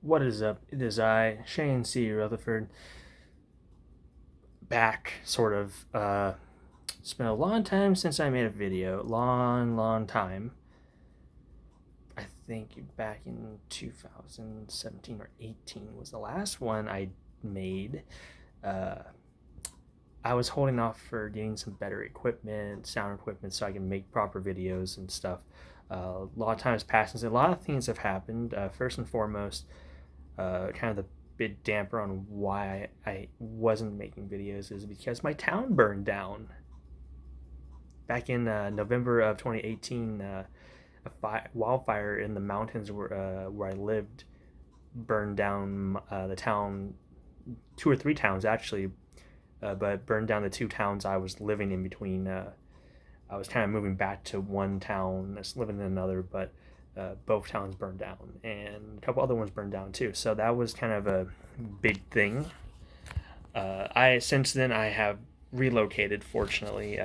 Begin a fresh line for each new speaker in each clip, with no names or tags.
What is up? It is I, Shane C. Rutherford, back, sort of. It's been a long time since I made a video. Long time. I think back in 2017 or 18 was the last one I made. Uh, I was holding off for getting some better equipment, sound equipment, so I can make proper videos and stuff. A lot of time has passed, and a lot of things have happened. First and foremost, kind of the big damper on why I wasn't making videos is because my town burned down. Back in November of 2018, wildfire in the mountains where I lived burned down the town, two or three towns actually, but burned down the two towns I was living in between. I was kind of moving back to one town, living in another, but both towns burned down, and a couple other ones burned down too. So that was kind of a big thing. I since then I have relocated. Fortunately,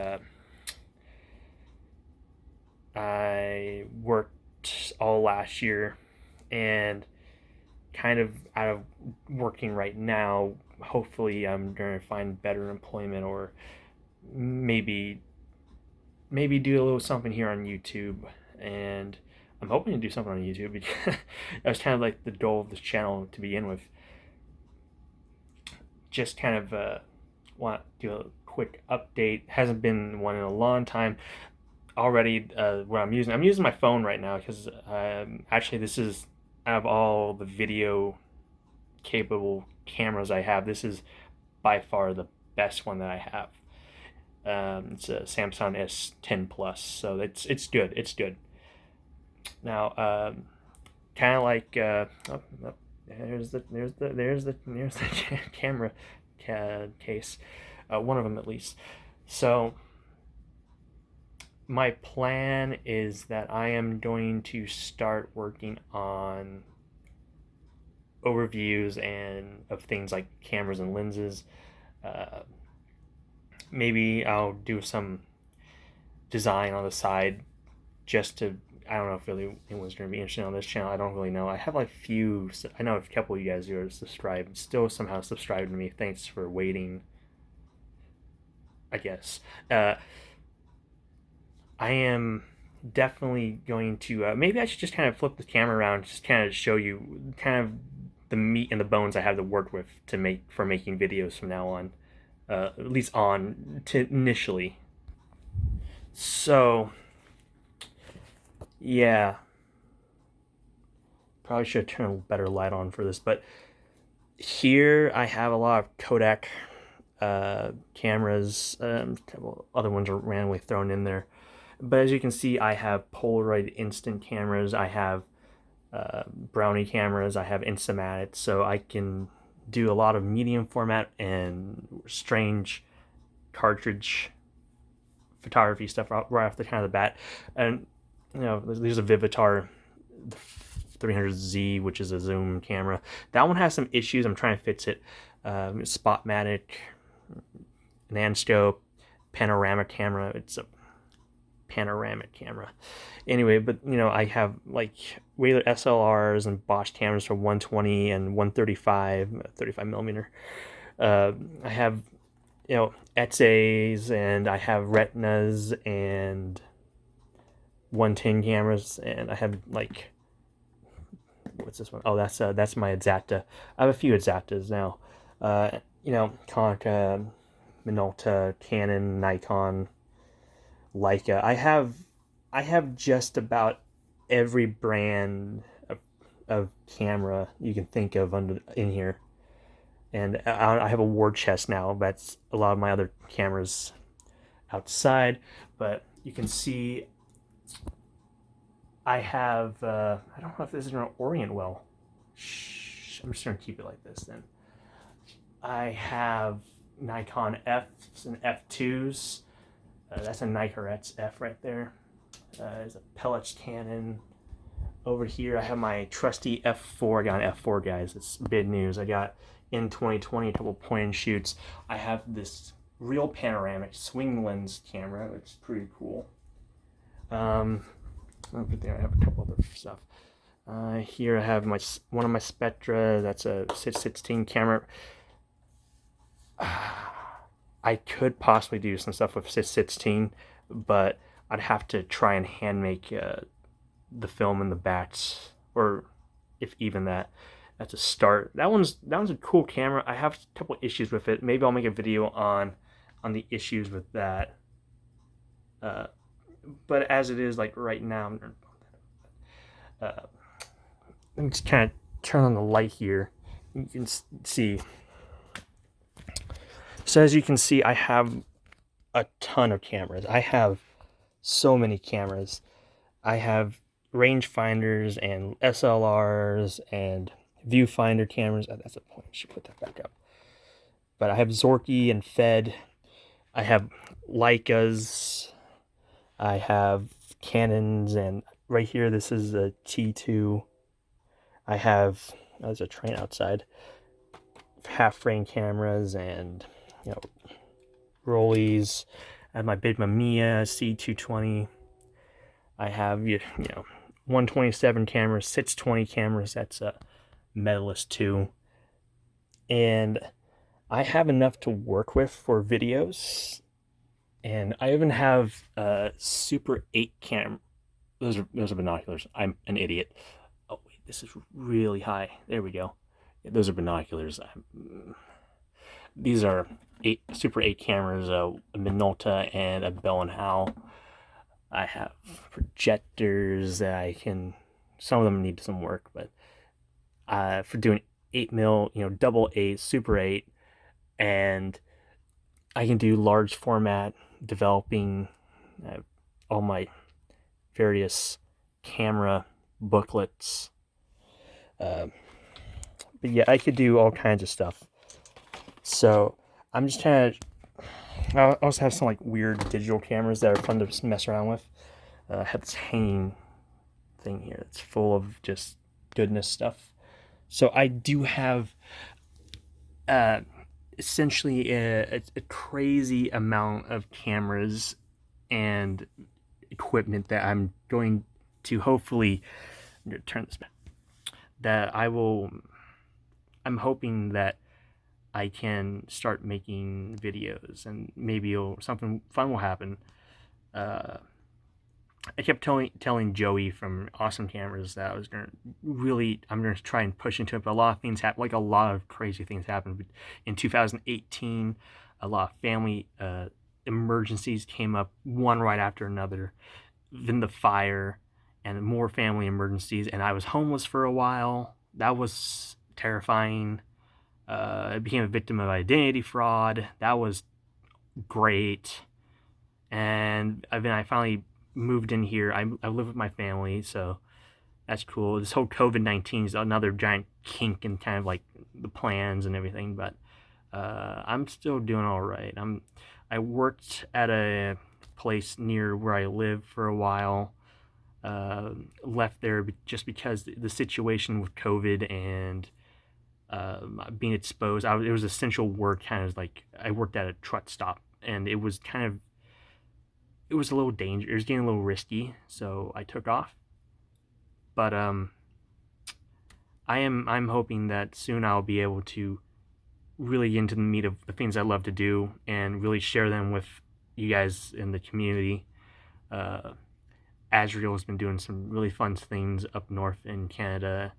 I worked all last year, and kind of out of working right now. Hopefully, I'm gonna find better employment, or maybe do a little something here on YouTube. And I'm hoping to do something on YouTube because that was kind of like the goal of this channel to begin with. Just kind of want to do a quick update. Hasn't been one in a long time. Already, where I'm using my phone right now because actually this is, out of all the video capable cameras I have, this is by far the best one that I have. It's a Samsung S10 Plus, so it's good. It's good. Now, kind of like there's the camera case, one of them at least. So my plan is that I am going to start working on overviews and of things like cameras and lenses. Uh, Maybe I'll do some design on the side just to. I don't know if really anyone's going to be interested on this channel. I don't really know. I have like few. I know a couple of you guys who are subscribed, still somehow subscribed to me. Thanks for waiting. I guess. I am definitely going to. Maybe I should just kind of flip the camera around, just kind of show you kind of the meat and the bones I have to work with to making videos from now on. At least on to initially. So yeah, probably should turn a better light on for this, but here I have a lot of Kodak cameras. Other ones are randomly thrown in there, but as you can see, I have Polaroid instant cameras. I have Brownie cameras. I have Instamatic, so I can do a lot of medium format and strange cartridge photography stuff right off the kind of the bat. And there's a Vivitar 300Z, which is a zoom camera. That one has some issues. I'm trying to fix it. Spotmatic, Nanscope, panoramic camera. It's a panoramic camera. Anyway, but I have like regular SLRs and Bosch cameras for 120 and 35 millimeter. I have Etsys, and I have Retinas and 110 cameras, and I have like, what's this one? Oh, that's my Exakta. I have a few Exaktas now. Konica, Minolta, Canon, Nikon, Leica. I have just about every brand of camera you can think of in here. And I have a war chest now. That's a lot of my other cameras outside. But you can see I have, I don't know if this is going to orient well. Shh, I'm just going to keep it like this then. I have Nikon Fs and F2s. That's a Nicorette F right there. There's a Pellets Canon. Over here, I have my trusty F4. I got an F4, guys. It's big news. I got in 2020 a couple point and shoots. I have this real panoramic swing lens camera, which is pretty cool. Over there, I have a couple other stuff. Here I have one of my Spectra. That's a 616 camera. I could possibly do some stuff with 616, but I'd have to try and hand make the film in the backs, or if even that. That's a start. That one's a cool camera. I have a couple issues with it. Maybe I'll make a video on the issues with that. Uh, but as it is, like right now, uh, let me just kind of turn on the light here. You can see. So as you can see, I have a ton of cameras. I have so many cameras. I have rangefinders and SLRs and viewfinder cameras. Oh, that's a point. I should put that back up. But I have Zorky and Fed. I have Leicas. I have Canons, and right here, this is a T2. I have, there's a train outside, half frame cameras and, rollies. I have my big Mamiya C220. I have, 127 cameras, 620 cameras. That's a Medalist 2. And I have enough to work with for videos. And I even have a Super 8 cam. Those are binoculars. I'm an idiot. Oh wait, this is really high. There we go. Yeah, those are binoculars. These are Super 8 cameras, a Minolta and a Bell and Howell. I have projectors that I can. Some of them need some work, but for doing 8mm, double 8, Super 8, and I can do large format developing. All my various camera booklets. But yeah, I could do all kinds of stuff. So I'm just trying to. I also have some like weird digital cameras that are fun to mess around with. I have this hanging thing here that's full of just goodness stuff. So I do have essentially a crazy amount of cameras and equipment that I'm going to hopefully, I'm going to turn this back, that I'm hoping that I can start making videos, and maybe something fun will happen. I kept telling Joey from Awesome Cameras that I'm gonna try and push into it, but a lot of things happen, like a lot of crazy things happened. In 2018, a lot of family emergencies came up, one right after another. Then the fire, and more family emergencies, and I was homeless for a while. That was terrifying. I became a victim of identity fraud. That was great. And then I finally moved in here. I live with my family, so that's cool. This whole COVID-19 is another giant kink in kind of like the plans and everything, but I'm still doing all right. I worked at a place near where I live for a while. Left there just because the situation with COVID and being exposed. It was essential work, kind of like I worked at a truck stop, and it was a little dangerous. It was getting a little risky, so I took off. But I'm hoping that soon I'll be able to really get into the meat of the things I love to do and really share them with you guys in the community. Azriel has been doing some really fun things up north in Canada,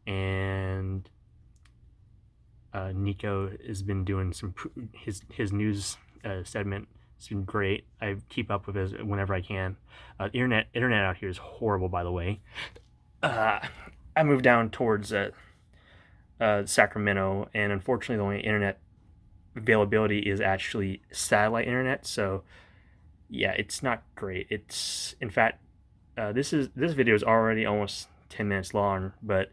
and Nico has been doing his news segment. It's been great. I keep up with it whenever I can. Internet out here is horrible, by the way. I moved down towards Sacramento, and unfortunately, the only internet availability is actually satellite internet. So, yeah, it's not great. It's, in fact, this video is already almost 10 minutes long, but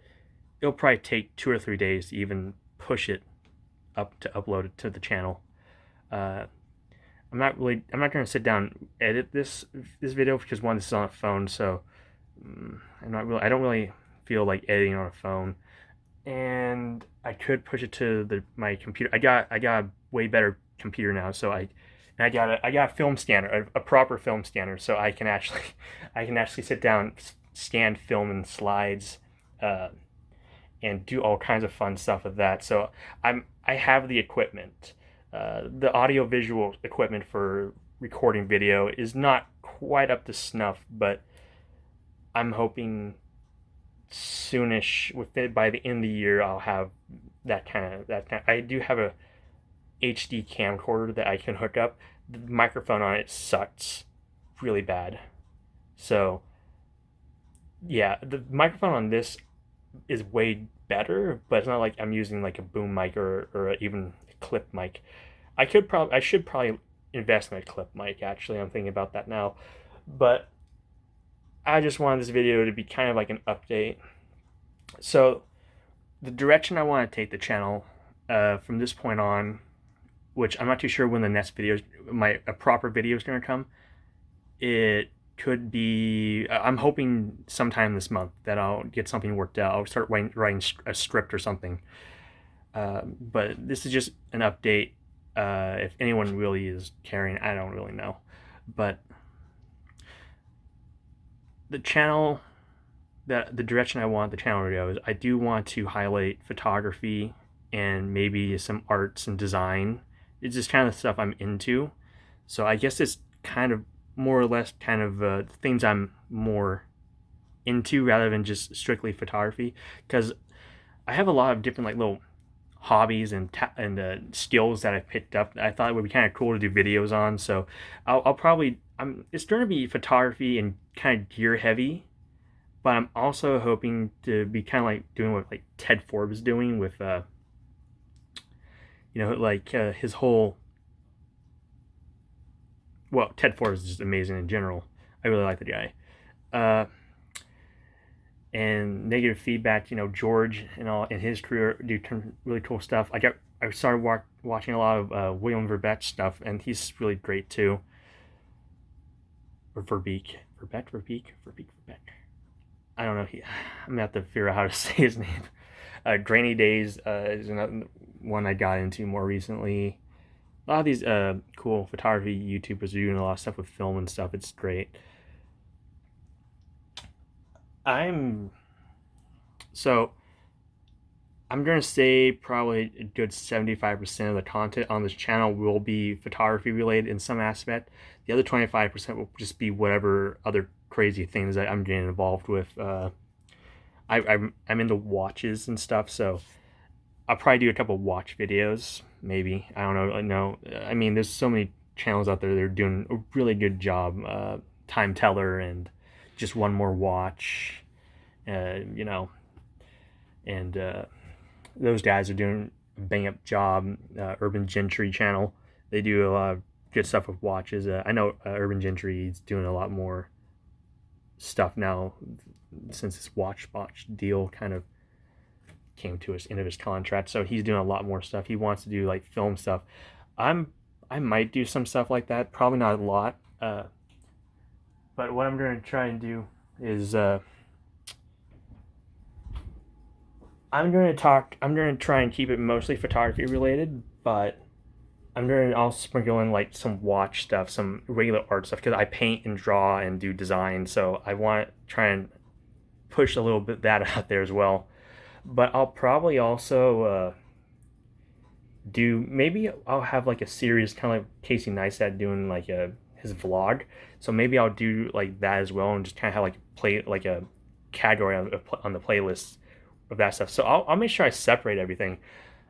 it'll probably take 2 or 3 days to even push it up to upload it to the channel. I'm not going to sit down and edit this video because, one, this is on a phone, so I don't really feel like editing on a phone. And I could push it to my computer. I got a way better computer now, so I got a film scanner, a proper film scanner, so I can actually sit down, scan film in slides, uh, and do all kinds of fun stuff with that. So I have the equipment. The audio visual equipment for recording video is not quite up to snuff, but I'm hoping soonish with it, by the end of the year I'll have I do have a HD camcorder that I can hook up. The microphone on it sucks really bad. So yeah, the microphone on this is way better, but it's not like I'm using like a boom mic or even a clip mic. I should probably invest in a clip mic. Actually, I'm thinking about that now, but I just wanted this video to be kind of like an update. So the direction I want to take the channel from this point on, which I'm not too sure when the next video, a proper video is going to come. It could be, I'm hoping sometime this month that I'll get something worked out. I'll start writing a script or something. But this is just an update. If anyone really is caring, I don't really know. But the channel, the direction I want the channel to go is I do want to highlight photography and maybe some arts and design. It's just kind of stuff I'm into. So I guess it's kind of more or less kind of things I'm more into rather than just strictly photography, because I have a lot of different like little hobbies and skills that I've picked up that I thought it would be kind of cool to do videos on. So I'll probably it's going to be photography and kind of gear heavy, but I'm also hoping to be kind of like doing what like Ted Forbes is doing with his whole, well, Ted Forbes is just amazing in general. I really like the guy. And negative feedback, George and all in his career do really cool stuff. I started watching a lot of William Verbeek stuff, and he's really great too. Or Verbeek. I don't know. I'm gonna have to figure out how to say his name. Grainy Days is another one I got into more recently. A lot of these cool photography YouTubers are doing a lot of stuff with film and stuff. It's great. I'm gonna say probably a good 75% of the content on this channel will be photography related in some aspect. The other 25% will just be whatever other crazy things that I'm getting involved with. I'm into watches and stuff, so I'll probably do a couple watch videos, maybe. I don't know. I mean, there's so many channels out there that are doing a really good job. Time Teller and Just One More Watch, and those guys are doing a bang up job. Urban Gentry channel, they do a lot of good stuff with watches. I know Urban Gentry is doing a lot more stuff now since this watch deal kind of came to his end of his contract. So he's doing a lot more stuff. He wants to do like film stuff. I might do some stuff like that. Probably not a lot. But what I'm going to try and do is I'm going to try and keep it mostly photography related, but I'm going to also sprinkle in like some watch stuff, some regular art stuff, because I paint and draw and do design. So I want to try and push a little bit that out there as well. But I'll probably also maybe I'll have like a series kind of like Casey Neistat doing like his vlog. So maybe I'll do like that as well, and just kind of have like a category on the playlist of that stuff. So I'll make sure I separate everything.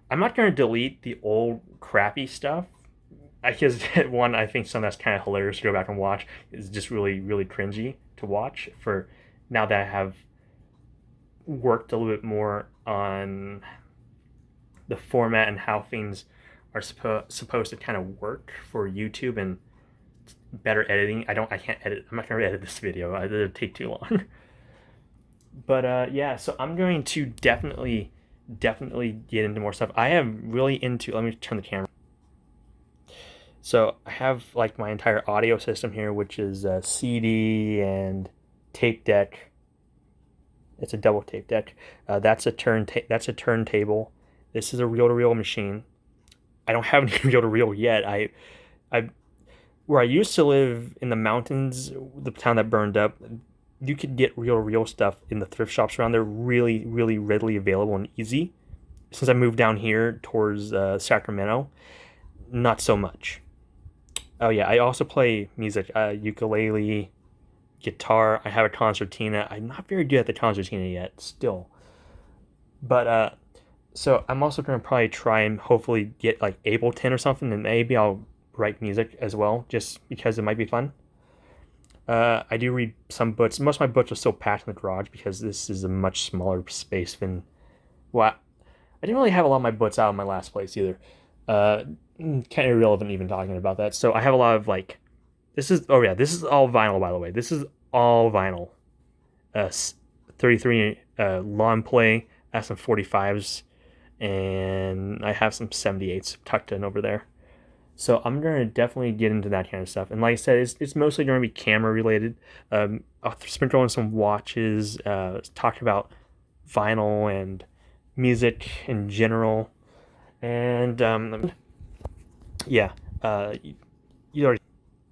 I'm not going to delete the old crappy stuff, because one, I think some that's kind of hilarious to go back and watch. Is just really, really cringy to watch for now that I have worked a little bit more on the format and how things are supposed to kind of work for YouTube and better editing. I can't edit. I'm not going to edit this video. It'll take too long. But yeah, so I'm going to definitely get into more stuff. I am really into, let me turn the camera. So I have like my entire audio system here, which is a CD and tape deck. It's a double tape deck. That's a turntable. This is a reel-to-reel machine. I don't have any reel-to-reel yet. Where I used to live in the mountains, the town that burned up, you could get real stuff in the thrift shops around there really, really readily available and easy. Since I moved down here towards Sacramento, not so much. Oh yeah, I also play music, ukulele, guitar. I have a concertina. I'm not very good at the concertina yet, still. But so I'm also gonna probably try and hopefully get like Ableton or something, and maybe I'll write music as well, just because it might be fun. I do read some books. Most of my books are still packed in the garage because this is a much smaller space than. Well, I didn't really have a lot of my books out in my last place either. Uh, Kind of irrelevant even talking about that. So I have a lot of like. This is all vinyl, by the way. This is all vinyl. 33 lawn play. I have some 45s, and I have some 78s tucked in over there. So I'm going to definitely get into that kind of stuff. And like I said, it's mostly going to be camera related. I'll sprinkle in some watches, talk about vinyl and music in general. And yeah, you already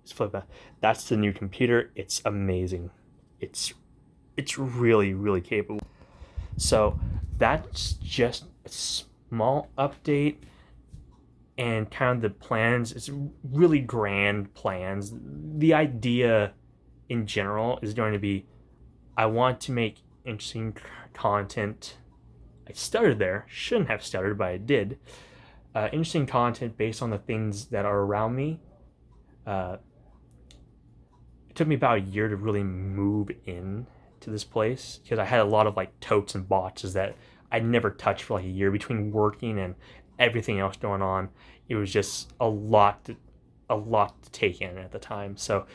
flip that. That's the new computer. It's amazing. It's really capable. So that's just a small update and kind of the plans. It's really grand plans. The idea in general is going to be I want to make interesting content. I stuttered there. Shouldn't have stuttered, but I did. Interesting content based on the things that are around me. It took me about a year to really move in to this place because I had a lot of like totes and boxes that I'd never touched for like a year between working and everything else going on. It was just a lot to take in at the time. So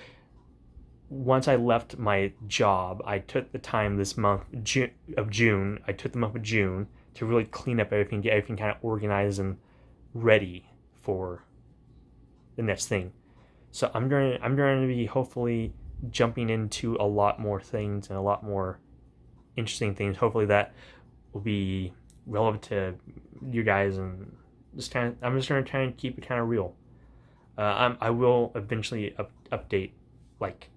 once I left my job, I took the time this month of June. I took the month of June to really clean up everything, get everything kind of organized and ready for the next thing. So I'm going to be hopefully jumping into a lot more things and a lot more interesting things. Hopefully that will be relevant to you guys, and I'm just going to try and keep it kind of real. I will eventually update like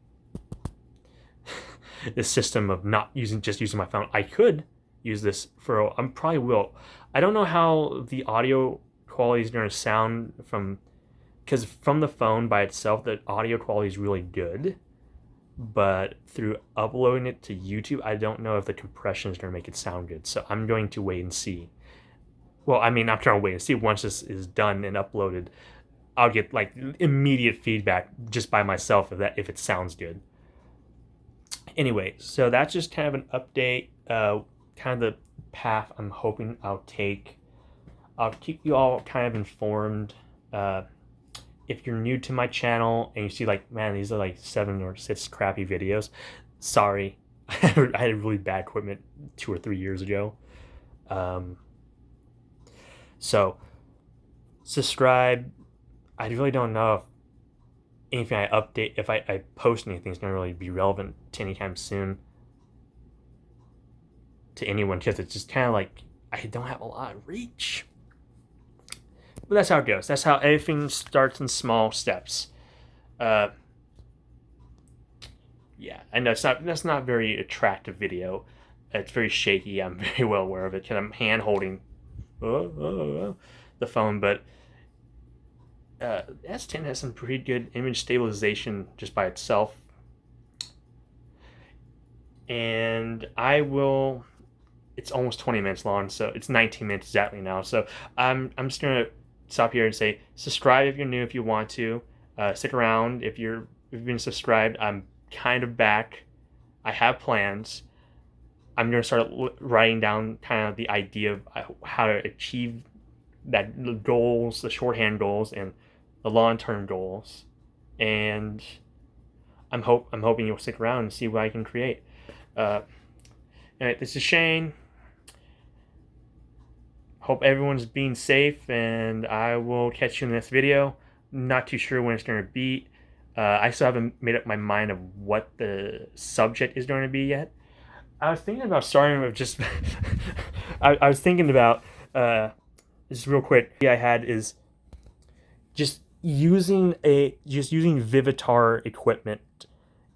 this system of not using my phone. I could use this for. I probably will. I don't know how the audio quality is going to sound because from the phone by itself, the audio quality is really good. But through uploading it to YouTube, I don't know if the compression is going to make it sound good. So I'm going to wait and see. Well, I mean, I'm trying to wait and see. Once this is done and uploaded, I'll get like immediate feedback just by myself if it sounds good. Anyway, so that's just kind of an update, kind of the path I'm hoping I'll take. I'll keep you all kind of informed. If you're new to my channel and you see like, man, these are like 7 or 6 crappy videos, sorry. I had really bad equipment 2 or 3 years ago. So subscribe. I really don't know if anything I update, if I post anything, is going to really be relevant to anytime soon to anyone, because it's just kind of like I don't have a lot of reach. But that's how it goes. That's how everything starts in small steps. Yeah, I know that's not a very attractive video. It's very shaky. I'm very well aware of it because I'm hand holding the phone. But S10 has some pretty good image stabilization just by itself. And it's almost 20 minutes long, so it's 19 minutes exactly now. So I'm just gonna stop here and say subscribe if you're new, if you want to. Stick around if you've been subscribed. I'm kind of back. I have plans. I'm going to start writing down kind of the idea of how to achieve the goals, the shorthand goals, and the long-term goals. And I'm hoping you'll stick around and see what I can create. Anyway, this is Shane. Hope everyone's being safe, and I will catch you in the next video. Not too sure when it's going to be. I still haven't made up my mind of what the subject is going to be yet. I was thinking about starting with just... I was thinking about... just real quick, I had is just using Vivitar equipment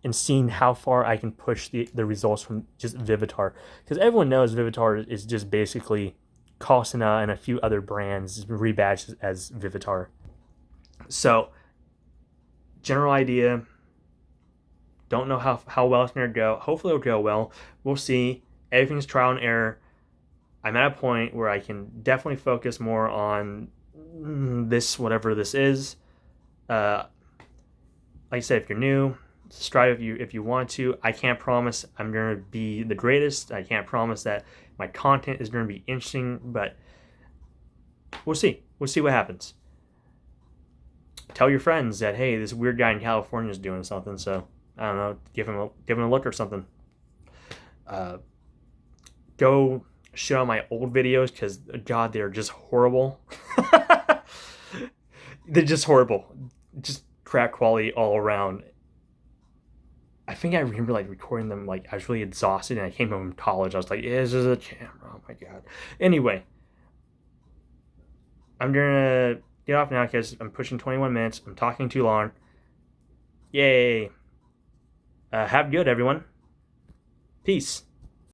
and seeing how far I can push the results from just Vivitar. Because everyone knows Vivitar is just basically Cosina and a few other brands rebadged as Vivitar. So, general idea. Don't know how well it's going to go. Hopefully it'll go well. We'll see. Everything's trial and error. I'm at a point where I can definitely focus more on this, whatever this is. Like I said, if you're new, strive if you want to. I can't promise I'm going to be the greatest. I can't promise that my content is going to be interesting, but we'll see. We'll see what happens. Tell your friends that, hey, this weird guy in California is doing something, so I don't know, give him a look or something. Go shit on my old videos because God, they're just horrible. They're just horrible, just crap quality all around. I think I remember like recording them like I was really exhausted and I came home from college. I was like, "Is this a camera? Oh my God." Anyway, I'm gonna get off now because I'm pushing 21 minutes. I'm talking too long. Yay! Have good, everyone. Peace.